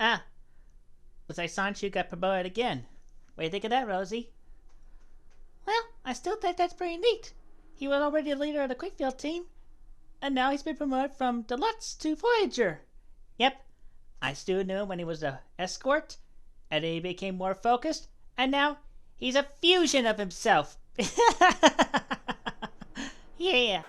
Ah, looks like Son-Chu got promoted again. What do you think of that, Rosie? Well, I still think that's pretty neat. He was already the leader of the Cwcville team, and now he's been promoted from Deluxe to Voyager. Yep, I still knew him when he was an escort, and then he became more focused, and now he's a fusion of himself. Yeah.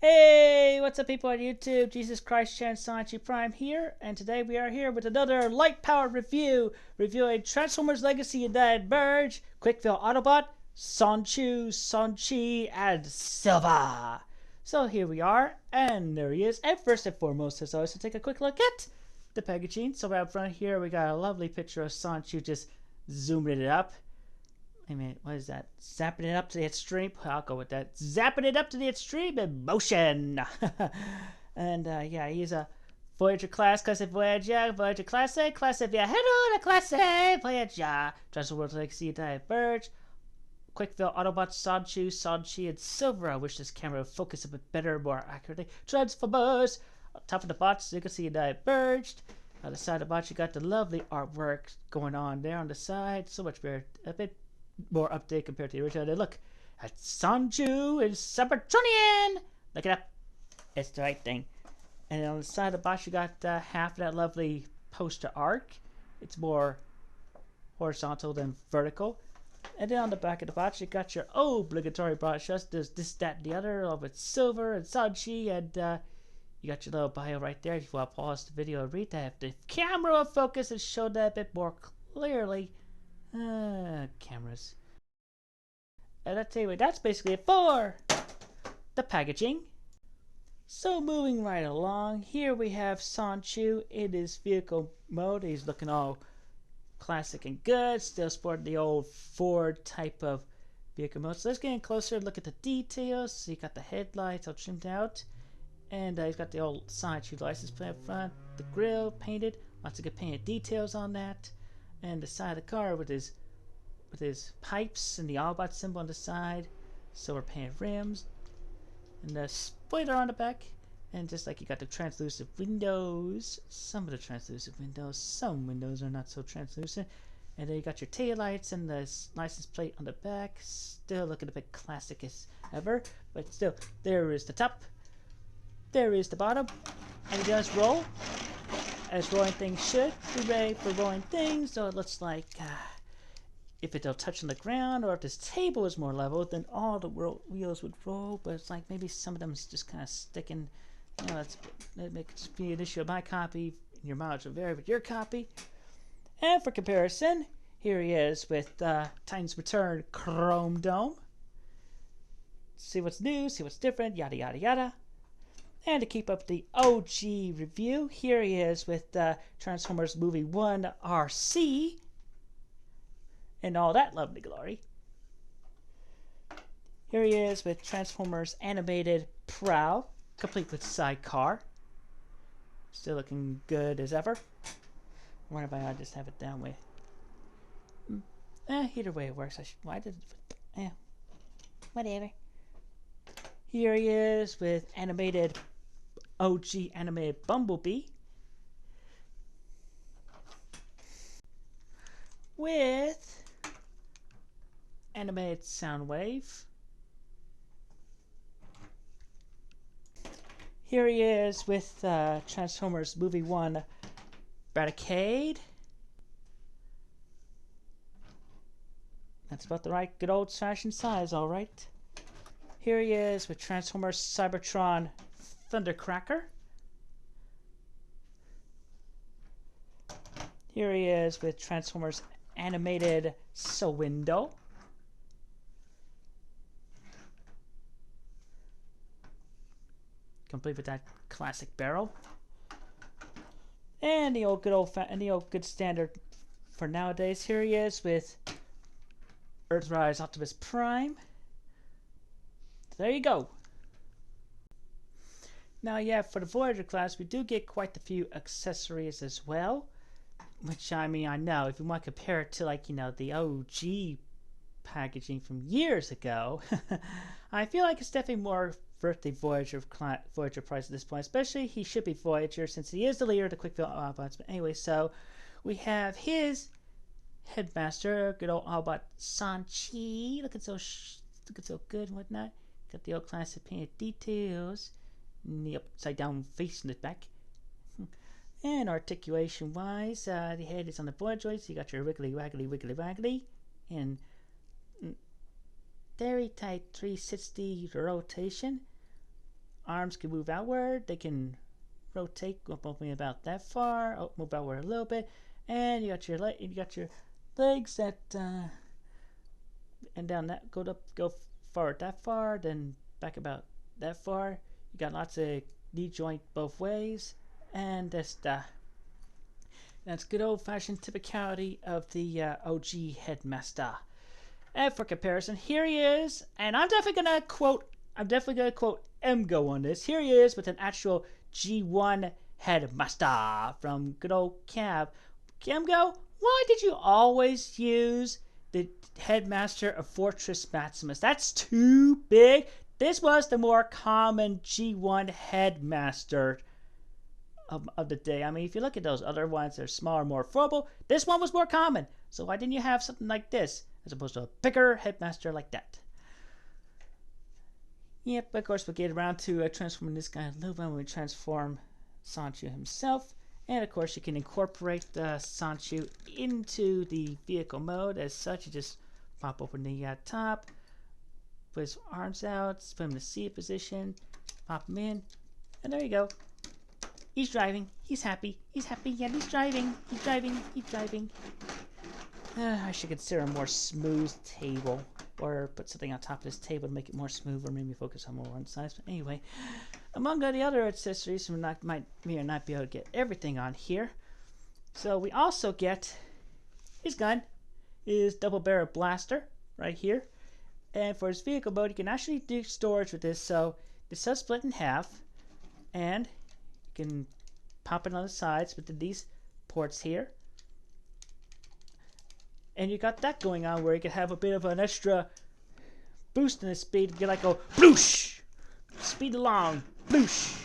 Hey, what's up people on YouTube? Jesus Christ Chan Sonichu Prime here, and today we are here with another light powered review, reviewing Transformers Legacy United Merge, Cwcville Autobot, Son-Chu, Son-Chi, and Silva. So here we are, and there he is. And first and foremost, as always, to take a quick look at the packaging. So right up front here, we got a lovely picture of Son-Chu just zooming it up. I mean, what is that? Zapping it up to the extreme? I'll go with that. Zapping it up to the extreme in motion. And yeah, he's a Voyager class of Voyager, Voyager classic Viajero de clase Voyager. Transformers Legacy Diverge. Cwcville Autobot, Son-Chu, Son-Chi, and Silver. I wish this camera would focus a bit better, more accurately. Transformers. On top of the box, you can see Diverged. On the side of the box, you got the lovely artwork going on there on the side. So much better. A bit more update compared to the original. Look at Son-Chu and Cybertronian. Look it up. It's the right thing. And then on the side of the box, you got half of that lovely poster arc. It's more horizontal than vertical. And then on the back of the box, you got your obligatory box shots. There's this, that, and the other, all with Silver and Son-Chi, and you got your little bio right there. If you want to pause the video and read that, if the camera will focus and show that a bit more clearly. Cameras. And I'll tell you what, that's basically it for the packaging. So moving right along, here we have Son-Chu in his vehicle mode. He's looking all classic and good, still sporting the old Ford type of vehicle mode. So let's get in closer and look at the details. So you got the headlights all trimmed out, and he's got the old Son-Chu license plate up front, the grill painted, lots of good painted details on that. And the side of the car with his pipes and the Autobot symbol on the side, silver painted rims, and the spoiler on the back. And just like you got the translucent windows, some of the translucent windows, some windows are not so translucent. And then you got your tail lights and the license plate on the back, still looking a bit classic as ever, but still, there is the top, there is the bottom, and it does roll. As rolling things should be ready for rolling things. So it looks like if it don't touch on the ground, or if this table is more level, then all the wheels would roll. But it's like maybe some of them is just kind of sticking. You know, that may just be an issue of my copy. Your mileage will vary with your copy. And for comparison, here he is with Titan's Return Chrome Dome. See what's new, see what's different, yada yada yada. And to keep up the OG review, here he is with Transformers Movie 1 RC and all that lovely glory. Here he is with Transformers Animated Prowl, complete with sidecar. Still looking good as ever. I wonder if I just have it down with. Either way it works. Why did it? Whatever. Here he is with animated OG animated Bumblebee with animated Soundwave. Here he is with Transformers Movie 1 Barricade. That's about the right good old fashioned size, alright. Here he is with Transformers Cybertron Thundercracker. Here he is with Transformers Animated Window. Complete with that classic barrel. And the old good standard for nowadays. Here he is with Earthrise Optimus Prime. There you go. Now, yeah, for the Voyager class, we do get quite a few accessories as well. Which, I mean, I know, if you want to compare it to, like, you know, the OG packaging from years ago, I feel like it's definitely more birthday Voyager prize at this point. Especially, he should be Voyager since he is the leader of the Cwcville Autobots. But anyway, so we have his headmaster, good old Autobot Son-Chu, looking so good and whatnot. Got the old classic painted details, and the upside down face in the back. And articulation wise, the head is on the board joints. You got your wiggly waggly, and very tight 360 rotation. Arms can move outward. They can rotate, moving about that far. Move outward a little bit, and you got your legs that and down that go forward that far, then back about that far. You got lots of knee joint both ways, and that's good old-fashioned typicality of the OG headmaster. And for comparison, here he is, and I'm definitely gonna quote MGO on this. Here he is with an actual G1 headmaster from good old Cav. MGO, why did you always use the headmaster of Fortress Maximus? That's too big. This was the more common G1 headmaster of the day. I mean, if you look at those other ones, they're smaller, more affordable. This one was more common. So why didn't you have something like this as opposed to a bigger headmaster like that? Yep, of course, we'll get around to transforming this guy a little bit when we transform Son-Chu himself. And of course, you can incorporate Son-Chu into the vehicle mode. As such, you just pop open the top, put his arms out, put him in the seat position, pop him in, and there you go. He's driving. He's happy. He's happy. Yeah, he's driving. He's driving. He's driving. I should consider a more smooth table, or put something on top of this table to make it more smooth, or maybe focus on more one size. But anyway, among the other accessories, we may or not be able to get everything on here. So we also get his gun, his double-barrel blaster right here, and for his vehicle mode, you can actually do storage with this. So this does split in half, and you can pop it on the sides with these ports here. And you got that going on where you can have a bit of an extra boost in the speed. Get like a bloosh, speed along, bloosh.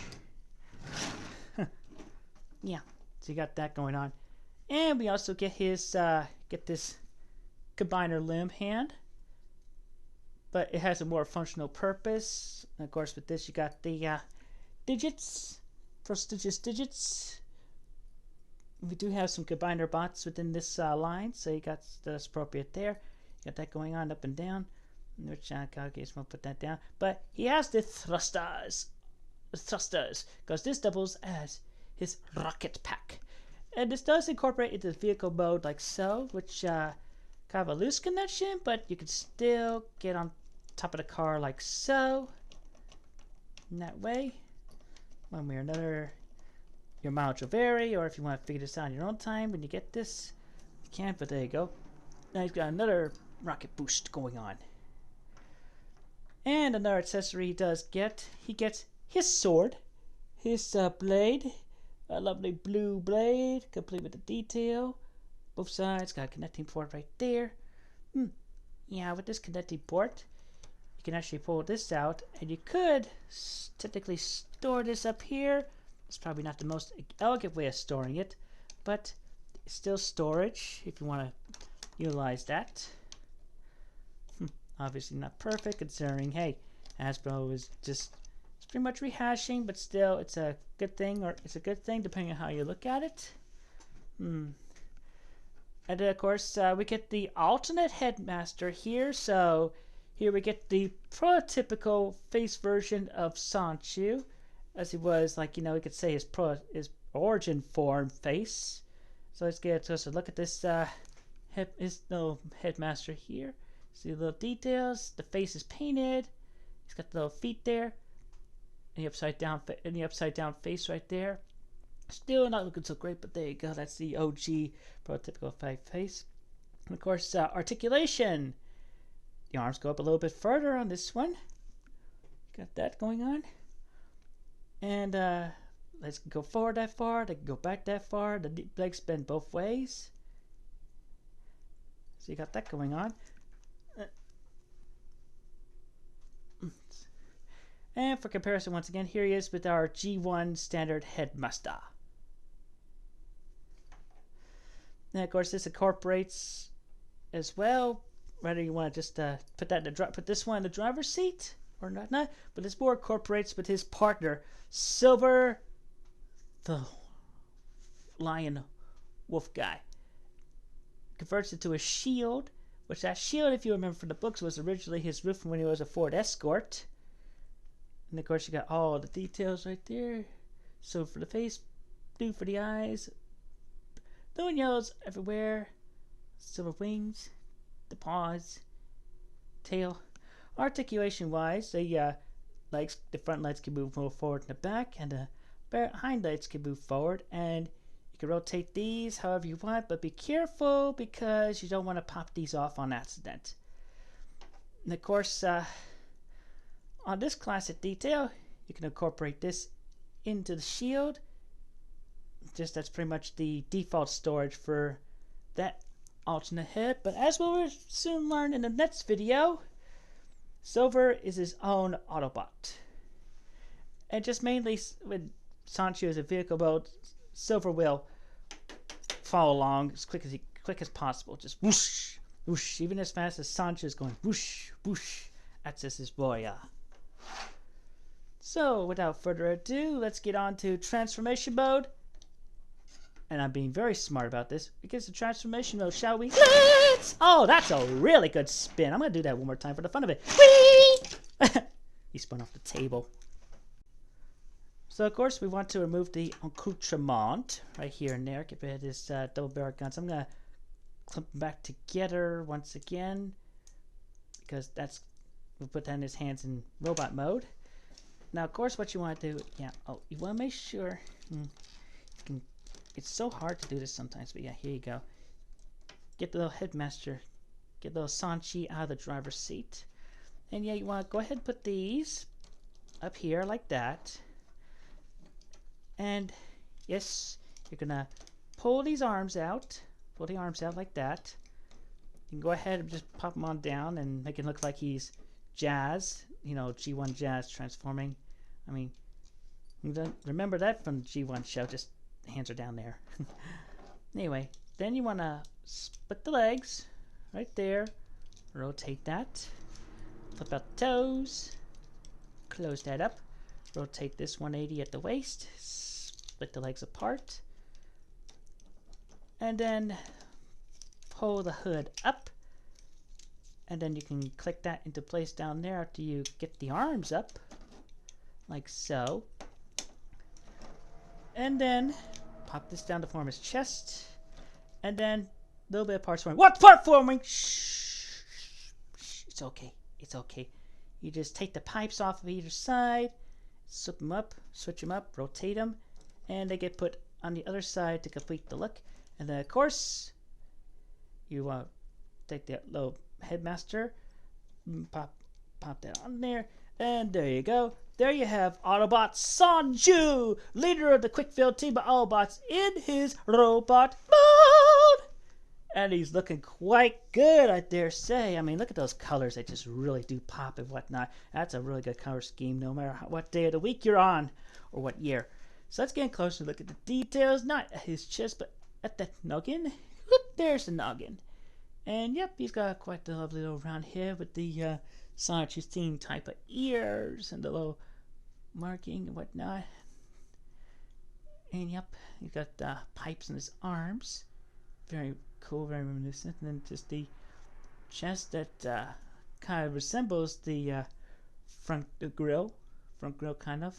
Yeah, so you got that going on, and we also get his this combiner limb hand, but it has a more functional purpose. And of course, with this, you got the digits, prestigious digits. We do have some combiner bots within this line, so you got that's appropriate there. You got that going on up and down, which I guess we'll put that down. But he has the thrusters, because this doubles as his rocket pack, and this does incorporate into the vehicle mode like so, which kind of a loose connection, but you can still get on top of the car like so. In that way, one way or another. Your mileage will vary, or if you want to figure this out in your own time when you get this, you can, but there you go. Now he's got another rocket boost going on. And another accessory he does get, he gets his sword, his blade, a lovely blue blade, complete with the detail. Both sides, got a connecting port right there. Yeah, with this connecting port, you can actually pull this out, and you could technically store this up here. It's probably not the most elegant way of storing it, but it's still storage if you want to utilize that. Obviously not perfect, considering, hey, Hasbro is just, it's pretty much rehashing, but still it's a good thing, or it's a good thing depending on how you look at it. And then of course we get the alternate headmaster here. So here we get the prototypical face version of Son-Chu, as he was, like, you know, we could say his origin form face. So let's get a closer look at this his little headmaster here. See the little details. The face is painted. He's got the little feet there, and the upside down face right there. Still not looking so great, but there you go. That's the OG prototypical face. And of course, articulation. The arms go up a little bit further on this one. Got that going on. And let's go forward that far, they can go back that far, the legs bend both ways. So you got that going on. And for comparison, once again, here he is with our G1 standard headmaster. And of course, this incorporates as well, whether you want to just put this one in the driver's seat or not, but this more incorporates with his partner, Silver, the lion wolf guy. Converts it to a shield, which that shield, if you remember from the books, was originally his roof when he was a Ford Escort. And of course, you got all the details right there. So for the face, blue for the eyes, blue and yellows everywhere, silver wings, the paws, tail. Articulation wise, the front legs can move more forward and the back, and the hind legs can move forward, and you can rotate these however you want, but be careful because you don't want to pop these off on accident. And of course, on this classic detail, you can incorporate this into the shield. Just that's pretty much the default storage for that alternate head. But as we will soon learn in the next video, Silver is his own Autobot. And just mainly with Son-Chu as a vehicle mode, Silver will follow along as quick as possible. Just whoosh, whoosh, even as fast as Son-Chu is going whoosh, whoosh. That's just his boy. So without further ado, let's get on to transformation mode. And I'm being very smart about this because the transformation mode, shall we? Let's! Oh, that's a really good spin. I'm going to do that one more time for the fun of it. Whee! He spun off the table. So, of course, we want to remove the accoutrement right here and there. Get rid of this double barrel gun. So I'm going to clip them back together once again because we'll put that in his hands in robot mode. Now, of course, what you want to do, you want to make sure, it's so hard to do this sometimes, but yeah, here you go. Get the little headmaster, get the little Son-Chu out of the driver's seat. And yeah, you want to go ahead and put these up here like that. And yes, you're going to pull these arms out, pull the arms out like that. You can go ahead and just pop them on down and make it look like he's Jazz, G1 Jazz transforming. I mean, remember that from the G1 show, just hands are down there. Anyway, then you want to split the legs right there, rotate that, flip out the toes, close that up, rotate this 180 at the waist, split the legs apart, and then pull the hood up, and then you can click that into place down there after you get the arms up like so. And then pop this down to form his chest. And then a little bit of parts forming. What part forming? Shh. It's okay. It's okay. You just take the pipes off of either side, switch them up, rotate them, and they get put on the other side to complete the look. And then, of course, you take the little headmaster, pop that on there, and there you go. There you have Autobot Son-Chu, leader of the Cwcville team of Autobots in his robot mode. And he's looking quite good, I dare say. I mean, look at those colors. They just really do pop and whatnot. That's a really good color scheme, no matter what day of the week you're on or what year. So let's get in closer look at the details. Not at his chest, but at the noggin. Look, there's the noggin. And yep, he's got quite the lovely little round head with the Sonichu theme type of ears and the little marking and whatnot. And yep, he's got pipes in his arms. Very cool, very reminiscent. And then just the chest that kind of resembles the front grill kind of.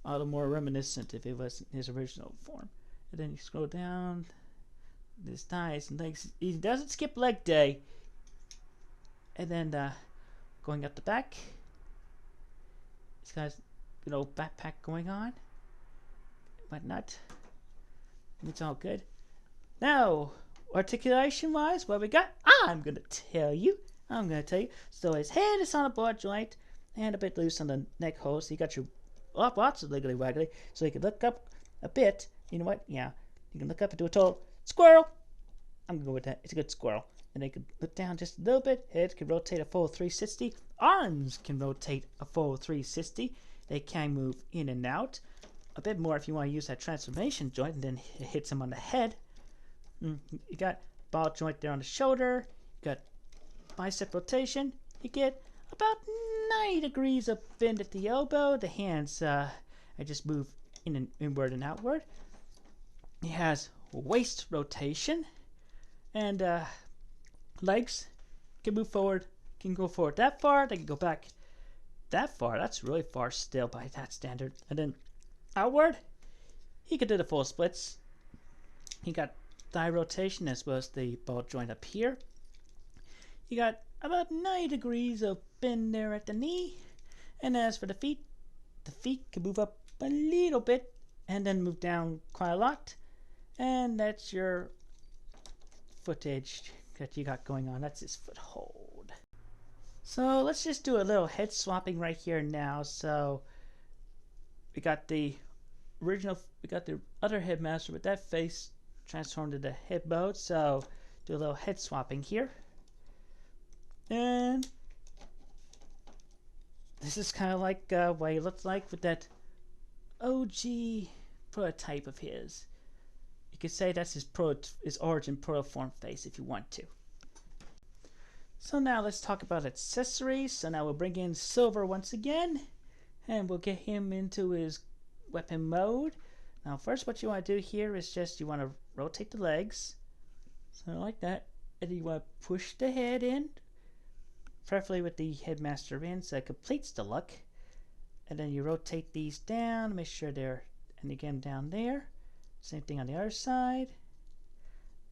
A little more reminiscent if it was his original form. And then you scroll down, his thighs and legs. He doesn't skip leg day. And then going up the back, this guy's backpack going on, whatnot. It's all good. Now, articulation wise, what we got? I'm gonna tell you. So his head is on a broad joint and a bit loose on the neck hole. So you got your lots of wiggly waggly. So you can look up a bit. You know what? Yeah, you can look up and do a total squirrel. I'm gonna go with that. It's a good squirrel. and they can look down just a little bit. Head can rotate a full 360. Arms can rotate a full 360. They can move in and out. A bit more if you want to use that transformation joint, and then it hits them on the head. You got ball joint there on the shoulder. You got bicep rotation. You get about 90 degrees of bend at the elbow. The hands I just move in and inward and outward. He has waist rotation, and legs can move forward, can go forward that far, they can go back that far. That's really far still by that standard. And then outward, he could do the full splits. He got thigh rotation as well as the ball joint up here. You got about 90 degrees of bend there at the knee. And as for the feet can move up a little bit and then move down quite a lot. And that's your footage that you got going on. That's his foothold. So let's just do a little head swapping right here now. So we got the other headmaster with that face transformed into head mode. So do a little head swapping here. And this is kind of like what he looks like with that OG prototype of his. You could say that's his origin protoform face if you want to. So now let's talk about accessories. So now we'll bring in Silver once again, and we'll get him into his weapon mode. Now first what you want to do here is just you want to rotate the legs, so like that, and you want to push the head in, preferably with the headmaster in, so it completes the look. And then you rotate these down, make sure they're, and again down there. Same thing on the other side.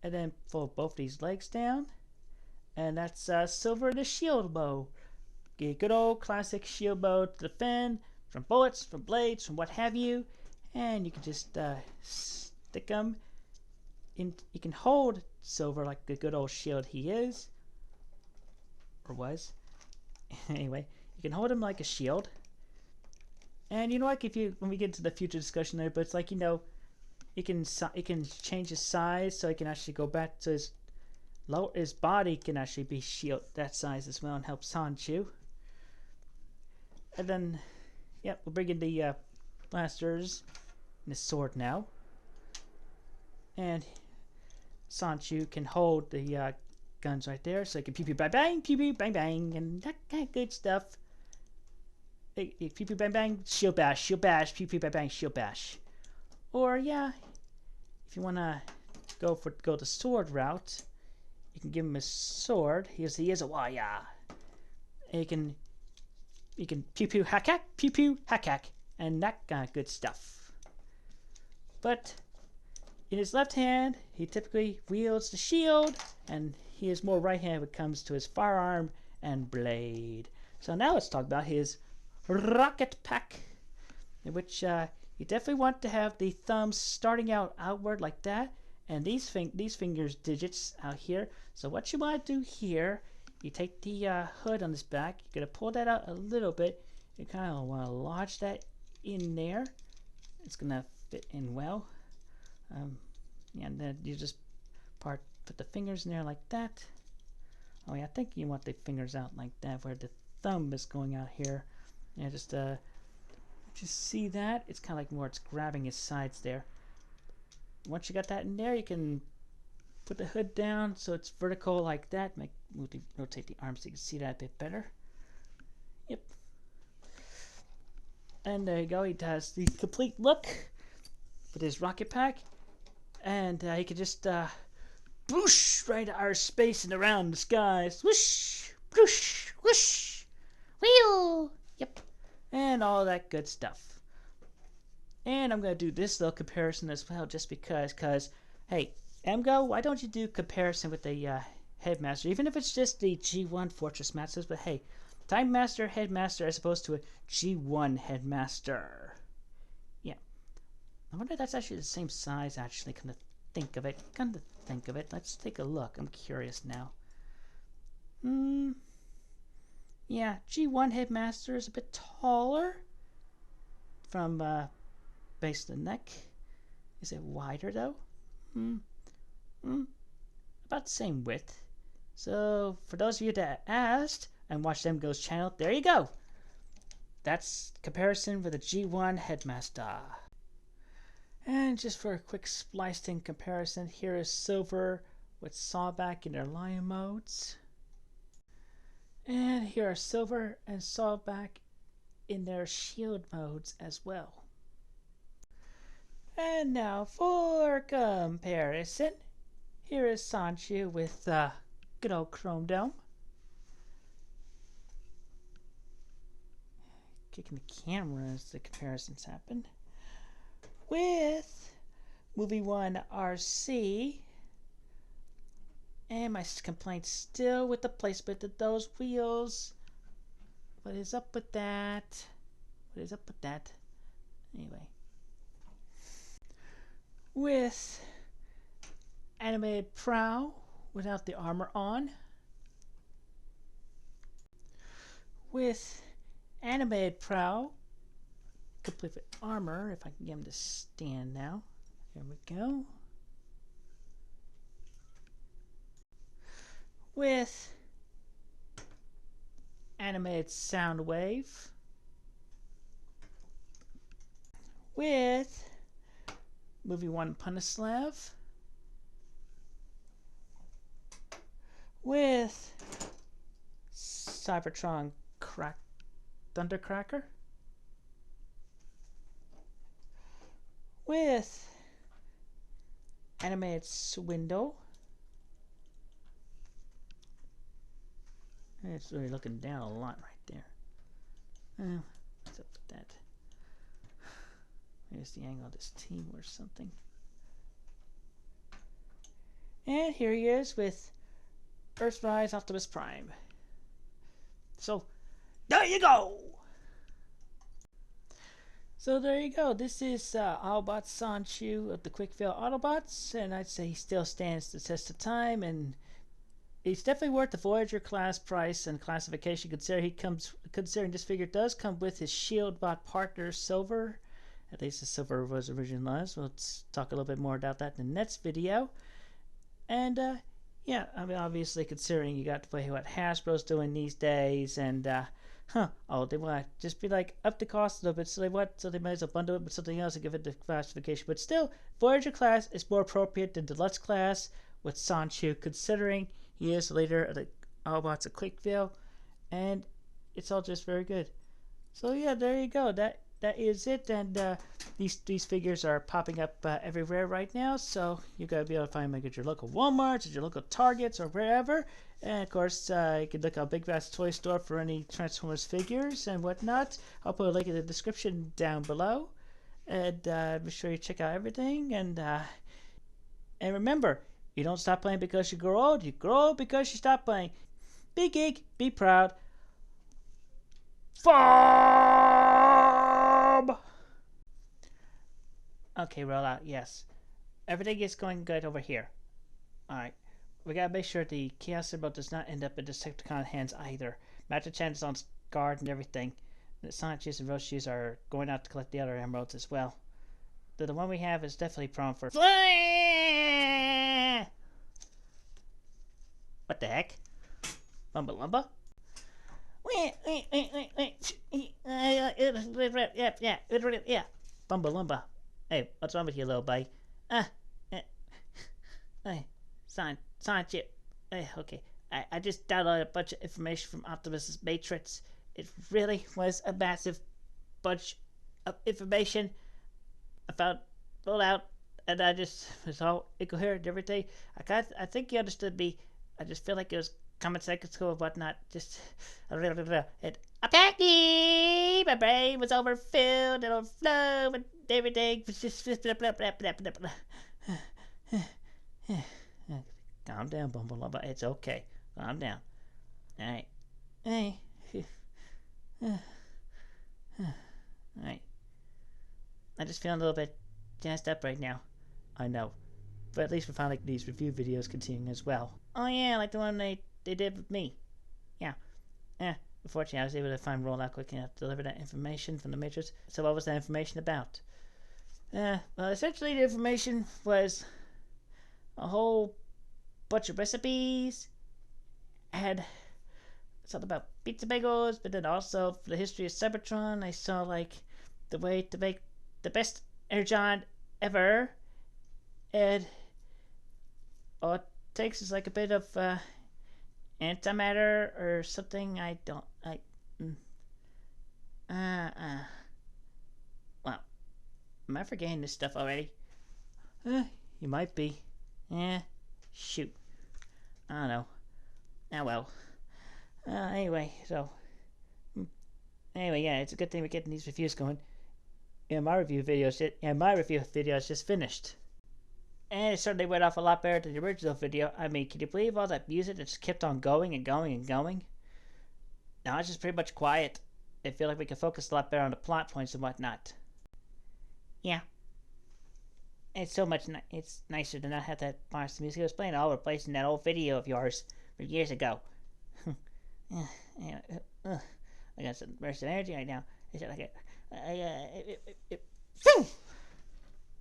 And then fold both these legs down. And that's Silver the shield bow. A good old classic shield bow to defend from bullets, from blades, from what have you. And you can just stick them in. You can hold Silver like the good old shield he is. Or was. Anyway, you can hold him like a shield. And you know, like when we get to the future discussion there, but it's like, you know, it can change his size so he can actually go back to his body can actually be shield that size as well and help Son-Chu. And then, yep, we'll bring in the blasters and the sword now. And Son-Chu can hold the guns right there, so he can pew pew bang bang, and that kind of good stuff. Pew pew bang bang, shield bash, pew pew bang bang, shield bash. Or yeah, if you wanna go the sword route, you can give him a sword. He is a wire. And you can pew pew hack hack, pew pew hack hack, and that kind of good stuff. But in his left hand, he typically wields the shield, and he is more right-handed when it comes to his firearm and blade. So now let's talk about his rocket pack, in which you definitely want to have the thumbs starting out outward like that, and these fingers digits out here. So what you want to do here, you take the hood on this back, you're going to pull that out a little bit. You kind of want to lodge that in there. It's going to fit in well. And then you just put the fingers in there like that. Oh yeah, I think you want the fingers out like that, where the thumb is going out here. Yeah, just see that? It's kind of like more, it's grabbing his sides there. Once you got that in there, you can put the hood down so it's vertical like that. Rotate the arms so you can see that a bit better. Yep. And there you go. He has the complete look with his rocket pack. And he can just whoosh right out of space and around the sky. Swoosh, whoosh, whoosh, wheel. Yep. And all that good stuff. And I'm going to do this little comparison as well, just because, hey, Emgo, why don't you do comparison with the Headmaster, even if it's just the G1 Fortress Masters, but hey, Time Master, Headmaster as opposed to a G1 Headmaster. Yeah. I wonder if that's actually the same size, actually, come to think of it. Let's take a look. I'm curious now. Yeah, G1 Headmaster is a bit taller from base to neck. Is it wider though? About the same width. So for those of you that asked and watched MGo's channel, there you go. That's comparison with the G1 Headmaster. And just for a quick spliced in comparison, here is Silver with Sawback in their Lion modes. And here are Silver and Sawback in their Shield modes as well. And now for comparison, here is Son-Chu with good old Chrome Dome. Kicking the camera as the comparisons happen. With Movie 1 RC. And my complaint still with the placement of those wheels. What is up with that? What is up with that? Anyway. With Animated Prow without the armor on. With Animated Prow complete with armor, if I can get him to stand now. There we go. With Animated Soundwave. With Movie 1 Punislav. With Cybertron Thundercracker. With Animated Swindle. It's really looking down a lot right there. What's up with that? Here's the angle of this team or something. And here he is with Earthrise Optimus Prime. So, there you go! So there you go. This is Autobot Son-Chu of the Cwcville Autobots, and I'd say he still stands the test of time, and he's definitely worth the Voyager class price and classification. Considering this figure does come with his Shieldbot partner Silver. At least the Silver was originally. We'll talk a little bit more about that in the next video. And yeah, I mean, obviously considering you got to play what Hasbro's doing these days, and oh, they want to just be like up the cost a little bit, so they might as well bundle it with something else and give it the classification. But still, Voyager class is more appropriate than Deluxe class with Son-Chu, considering he is the leader of the Autobots of Cwcville, and it's all just very good. So yeah, there you go. That is it, and these figures are popping up everywhere right now, so you gotta be able to find them at your local Walmarts, at your local Targets, or wherever. And of course, you can look on BigBadToyStore for any Transformers figures and whatnot. I'll put a link in the description down below, and be sure you check out everything. And remember, you don't stop playing because you grow old. You grow old because you stop playing. Be geek, be proud. Farm! Okay, roll out. Yes, everything is going good over here. All right. We gotta make sure the Chaos Symbol does not end up in Decepticon hands either. Master Chan is on guard and everything. The Sonichus and Roshis are going out to collect the other emeralds as well. The one we have is definitely prone for. What the heck? Lumba Lumba? Yeah. Bumba Lumba. Hey, what's wrong with you, little buddy? Son-Chu. Okay. I just downloaded a bunch of information from Optimus's Matrix. It really was a massive bunch of information. I found all out, and I just was all incoherent and everything. I think you understood me. I just feel like it was common second school and whatnot. Just and apparently my brain was overfilled and overflowed and everything was just calm down, Bumblebee. It's okay. Calm down. Alright. Hey. Alright. I'm just feeling a little bit jazzed up right now. I know. But at least we found like these review videos continuing as well. Oh yeah, like the one they did with me. Yeah. Unfortunately I was able to find rollout quick enough to deliver that information from the Matrix. So what was that information about? Well, essentially the information was a whole bunch of recipes had something about pizza bagels, but then also for the history of Cybertron, I saw like the way to make the best energon ever, and all it takes is like a bit of antimatter or something. Well, am I forgetting this stuff already? You might be. Shoot. I don't know. Ah, well. Anyway, yeah, it's a good thing we're getting these reviews going. My review video is just finished. And it certainly went off a lot better than the original video. I mean, can you believe all that music that just kept on going and going and going? Now it's just pretty much quiet. I feel like we can focus a lot better on the plot points and whatnot. Yeah. It's so much. It's nicer to not have that monster music. It was playing all over the place in that old video of yours from years ago. I got some burst of energy right now. Is it like a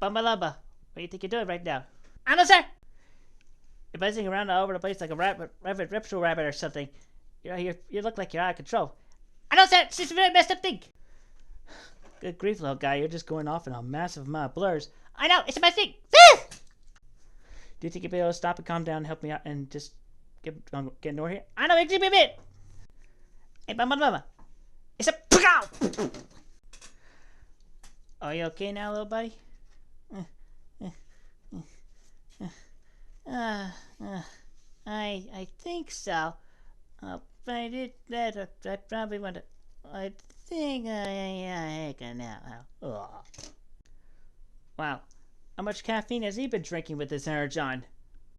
Bumba Lumba? What do you think you're doing right now? I know, sir. You're buzzing around all over the place like a reptile rabbit or something. You look like you're out of control. I know, sir. It's just a very messed up thing. Good grief, little guy. You're just going off in a massive amount of blurs. I know. It's a mess thing. Do you think you'll be able to stop and calm down and help me out and just get over here? I know. Give me a bit. Hey, Mama. It's a... Are you okay now, little buddy? I think so. But I did that. I probably want to... I think I can now. Wow. How much caffeine has he been drinking with this energon?